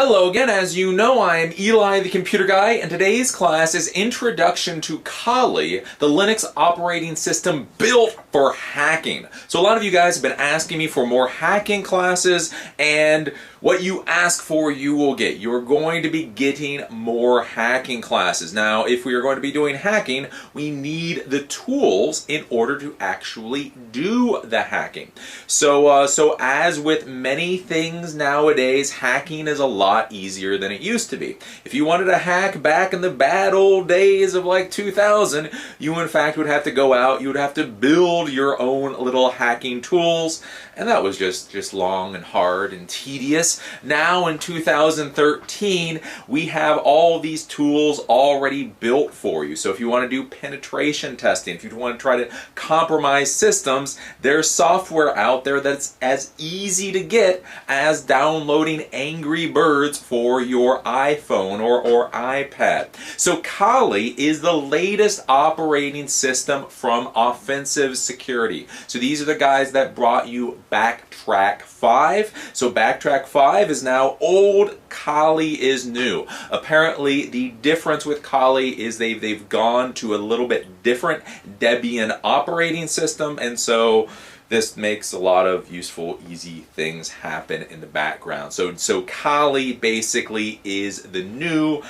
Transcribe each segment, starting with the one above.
Hello again. As you know, I am Eli the Computer Guy, and today's class is Introduction to Kali, the Linux operating system built for hacking. So a lot of you guys have been asking me for more hacking classes, and what you ask for, you will get. You're going to be getting more hacking classes. Now, if we are going to be doing hacking, we need the tools in order to actually do the hacking. So as with many things nowadays, hacking is a lot easier than it used to be. If you wanted to hack back in the bad old days of like 2000, you in fact would have to go out, you would have to build your own little hacking tools, and that was just long and hard and tedious. Now in 2013, we have all these tools already built for you. So if you want to do penetration testing, if you want to try to compromise systems, there's software out there that's as easy to get as downloading Angry Birds for your iPhone or iPad. So Kali is the latest operating system from Offensive Security. So these are the guys that brought you Backtrack 5. So Backtrack 5 is now old, Kali is new. Apparently the difference with Kali is they've gone to a little bit different Debian operating system, and so this makes a lot of useful, easy things happen in the background. So Kali basically is the new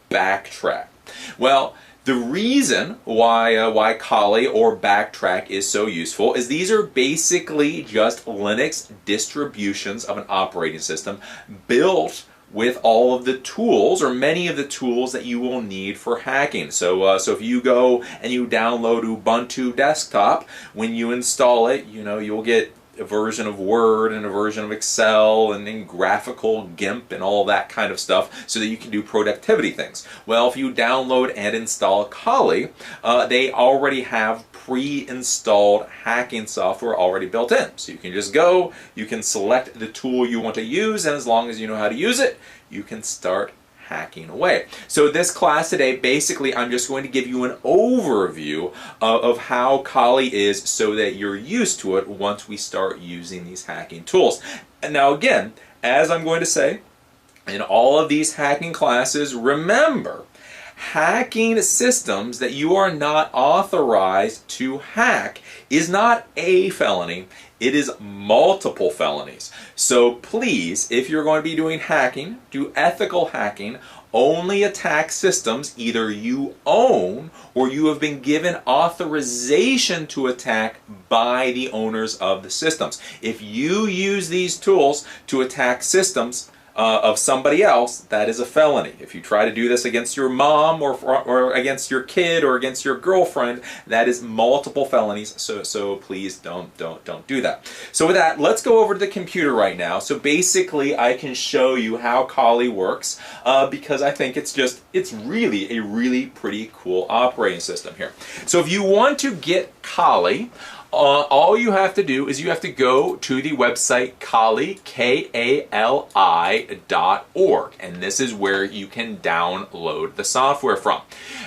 Backtrack. Well, the reason why Kali or Backtrack is so useful is these are basically just Linux distributions of an operating system built with all of the tools, or many of the tools that you will need for hacking. So if you go and you download Ubuntu Desktop, when you install it, you'll get a version of Word and a version of Excel and then graphical GIMP and all that kind of stuff so that you can do productivity things. Well, if you download and install Kali, they already have pre-installed hacking software already built in. So you can just go, you can select the tool you want to use, and as long as you know how to use it, you can start hacking away. So this class today, basically I'm just going to give you an overview of how Kali is so that you're used to it once we start using these hacking tools. And now again, as I'm going to say, in all of these hacking classes, remember, hacking systems that you are not authorized to hack is not a felony, it is multiple felonies. So please, if you're going to be doing hacking, do ethical hacking, only attack systems either you own or you have been given authorization to attack by the owners of the systems. If you use these tools to attack systems of somebody else, that is a felony. If you try to do this against your mom or against your kid or against your girlfriend, that is multiple felonies. So please don't do that. So with that, let's go over to the computer right now. So basically, I can show you how Kali works because I think it's really a really pretty cool operating system here. So if you want to get Kali, all you have to do is you have to go to the website Kali, Kali.org, and this is where you can download the software from.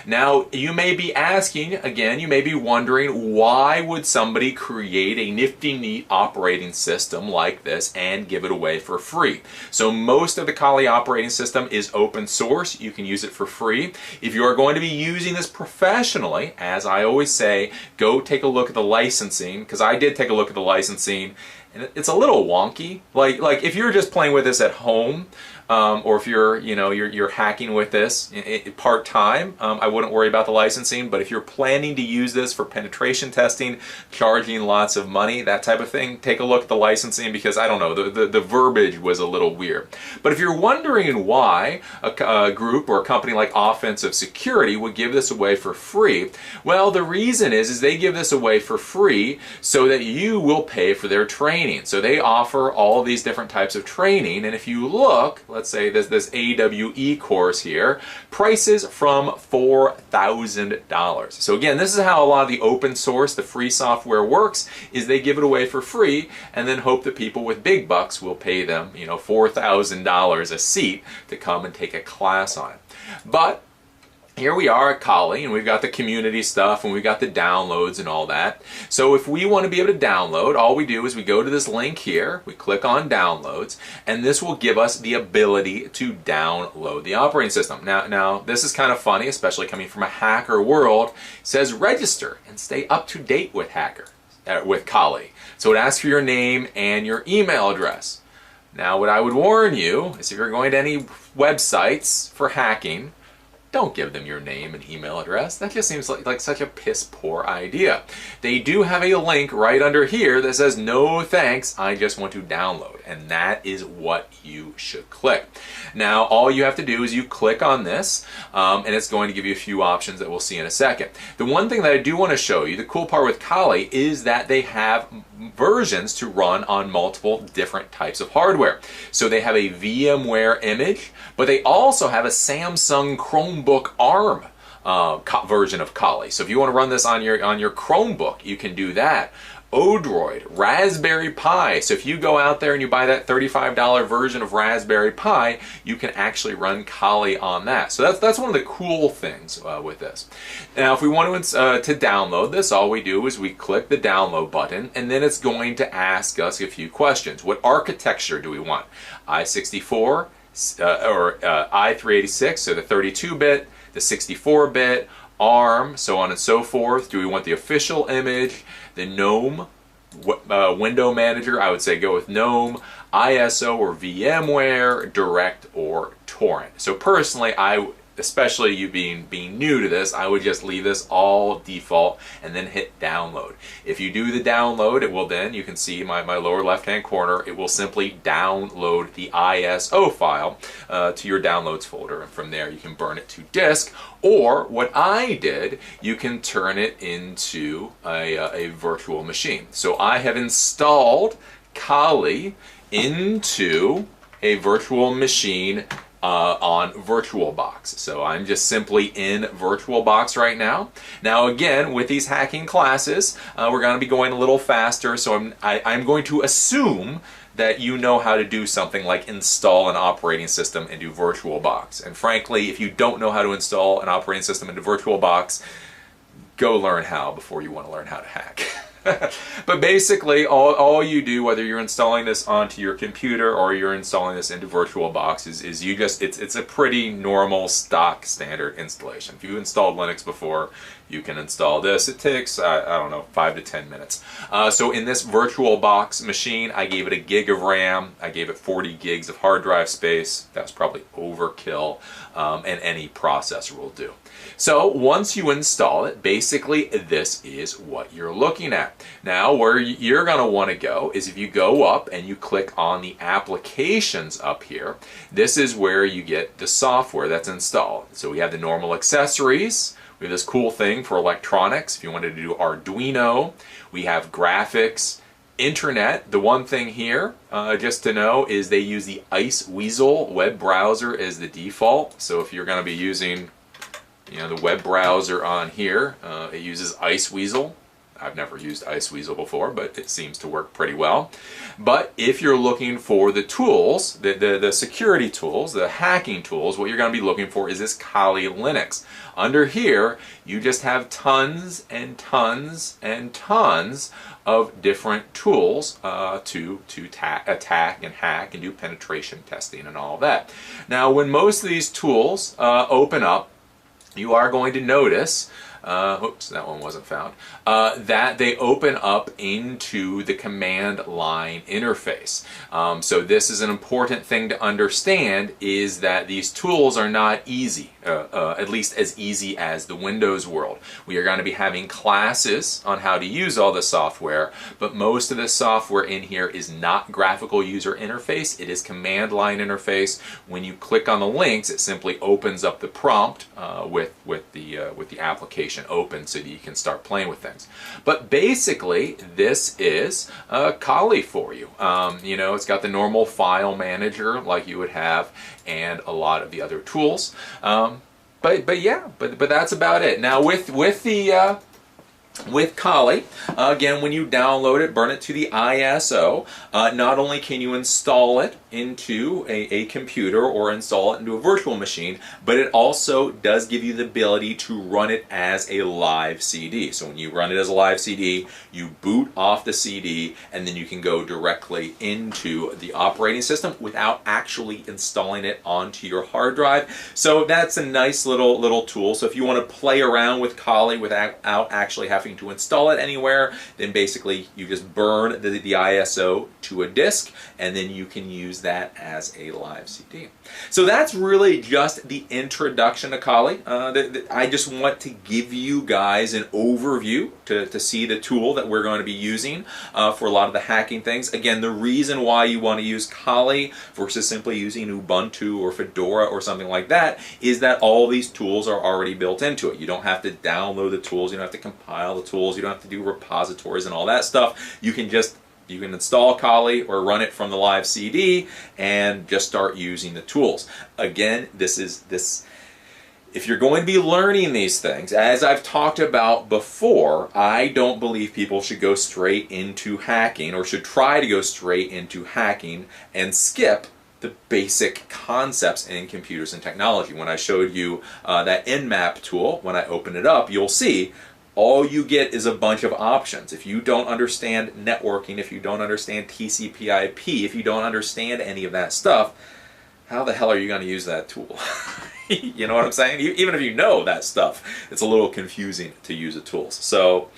Now, you may be asking, again, you may be wondering, why would somebody create a nifty neat operating system like this and give it away for free? So most of the Kali operating system is open source. You can use it for free. If you are going to be using this professionally, as I always say, go take a look at the licensing, because I did take a look at the licensing, and it's a little wonky. Like if you're just playing with this at home, or if you're hacking with this part-time, I wouldn't worry about the licensing. But if you're planning to use this for penetration testing, charging lots of money, that type of thing, take a look at the licensing, because I don't know, the verbiage was a little weird. But if you're wondering why a group or a company like Offensive Security would give this away for free, well, the reason is they give this away for free so that you will pay for their training. So they offer all these different types of training, and if you look, let's say this AWE course here, prices from $4,000. So again, this is how a lot of the open source, the free software works, is they give it away for free and then hope that people with big bucks will pay them, $4,000 a seat to come and take a class on it. But here we are at Kali, and we've got the community stuff, and we've got the downloads and all that. So if we want to be able to download, all we do is we go to this link here, we click on downloads, and this will give us the ability to download the operating system. Now this is kind of funny, especially coming from a hacker world. It says register and stay up to date with with Kali. So it asks for your name and your email address. Now what I would warn you is if you're going to any websites for hacking, don't give them your name and email address. That just seems like such a piss poor idea. They do have a link right under here that says, no thanks, I just want to download. And that is what you should click. Now, all you have to do is you click on this, and it's going to give you a few options that we'll see in a second. The one thing that I do want to show you, the cool part with Kali, is that they have versions to run on multiple different types of hardware. So they have a VMware image, but they also have a Samsung Chromebook ARM version of Kali. So if you want to run this on your Chromebook, you can do that. Odroid, Raspberry Pi. So if you go out there and you buy that $35 version of Raspberry Pi, you can actually run Kali on that. So that's one of the cool things with this. Now, if we want to download this, all we do is we click the download button, and then it's going to ask us a few questions. What architecture do we want? i64 or i386, so the 32-bit, the 64-bit, ARM, so on and so forth. Do we want the official image, the GNOME window manager? I would say go with GNOME, ISO or VMware, Direct or Torrent. So personally, especially you being new to this, I would just leave this all default and then hit download. If you do the download, it will then, you can see my lower left hand corner, it will simply download the ISO file to your downloads folder, and from there you can burn it to disk, or what I did, you can turn it into a virtual machine. So I have installed Kali into a virtual machine on VirtualBox. So I'm just simply in VirtualBox right now. Now again, with these hacking classes, we're going to be going a little faster, so I'm going to assume that you know how to do something like install an operating system into VirtualBox. And frankly, if you don't know how to install an operating system into VirtualBox, go learn how before you want to learn how to hack. But basically, all you do, whether you're installing this onto your computer or you're installing this into VirtualBox, is you just, it's a pretty normal stock standard installation. If you installed Linux before, you can install this. It takes, I don't know, 5 to 10 minutes. So in this VirtualBox machine, I gave it a gig of RAM. I gave it 40 gigs of hard drive space. That's probably overkill, and any processor will do. So once you install it, basically this is what you're looking at. Now where you're going to want to go is if you go up and you click on the applications up here, this is where you get the software that's installed. So we have the normal accessories. We have this cool thing for electronics. If you wanted to do Arduino, we have graphics, internet. The one thing here, just to know, is they use the Iceweasel web browser as the default. So if you're going to be using, the web browser on here, it uses Iceweasel. I've never used Iceweasel before, but it seems to work pretty well. But if you're looking for the tools, the security tools, the hacking tools, what you're going to be looking for is this Kali Linux. Under here, you just have tons and tons and tons of different tools to attack and hack and do penetration testing and all that. Now, when most of these tools open up, you are going to notice, oops, that one wasn't found, that they open up into the command line interface. So this is an important thing to understand, is that these tools are not easy, at least as easy as the Windows world. We are going to be having classes on how to use all the software, but most of the software in here is not graphical user interface. It is command line interface. When you click on the links, it simply opens up the prompt with the application open so that you can start playing with things. But basically, this is Kali for you. It's got the normal file manager like you would have, and a lot of the other tools. But that's about it. Now with the With Kali, again, when you download it, burn it to the ISO. Not only can you install it into a computer or install it into a virtual machine, but it also does give you the ability to run it as a live CD. So when you run it as a live CD, you boot off the CD, and then you can go directly into the operating system without actually installing it onto your hard drive. So that's a nice little tool. So if you want to play around with Kali without actually having to install it anywhere, then basically you just burn the ISO to a disk, and then you can use that as a live CD. So that's really just the introduction to Kali. I just want to give you guys an overview to see the tool that we're going to be using for a lot of the hacking things. Again, the reason why you want to use Kali versus simply using Ubuntu or Fedora or something like that is that all these tools are already built into it. You don't have to download the tools, you don't have to compile the tools, you don't have to do repositories and all that stuff. You can install Kali or run it from the live CD and just start using the tools. Again, if you're going to be learning these things, as I've talked about before, I don't believe people should go straight into hacking or should try to go straight into hacking and skip the basic concepts in computers and technology. When I showed you that Nmap tool, when I open it up, you'll see all you get is a bunch of options. If you don't understand networking, if you don't understand TCP/IP, if you don't understand any of that stuff, how the hell are you going to use that tool? You know what I'm saying? Even if you know that stuff, it's a little confusing to use the tools. So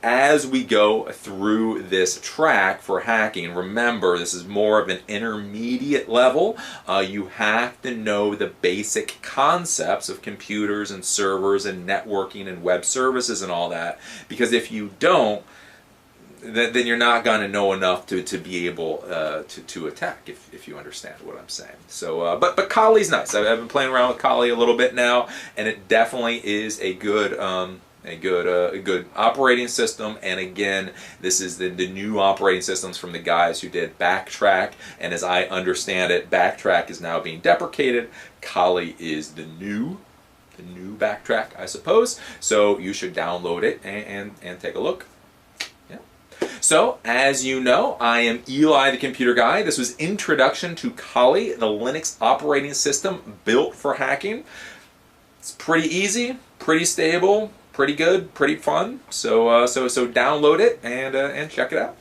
as we go through this track for hacking, remember this is more of an intermediate level. You have to know the basic concepts of computers and servers and networking and web services and all that, because if you don't, then you're not going to know enough to be able to attack, if you understand what I'm saying. So, but Kali's nice. I've been playing around with Kali a little bit now, and it definitely is a good operating system. And again, this is the new operating systems from the guys who did Backtrack. And as I understand it, Backtrack is now being deprecated. Kali is the new Backtrack, I suppose. So you should download it and take a look. So, as you know, I am Eli the Computer Guy. This was Introduction to Kali, the Linux operating system built for hacking. It's pretty easy, pretty stable, pretty good, pretty fun. So download it and check it out.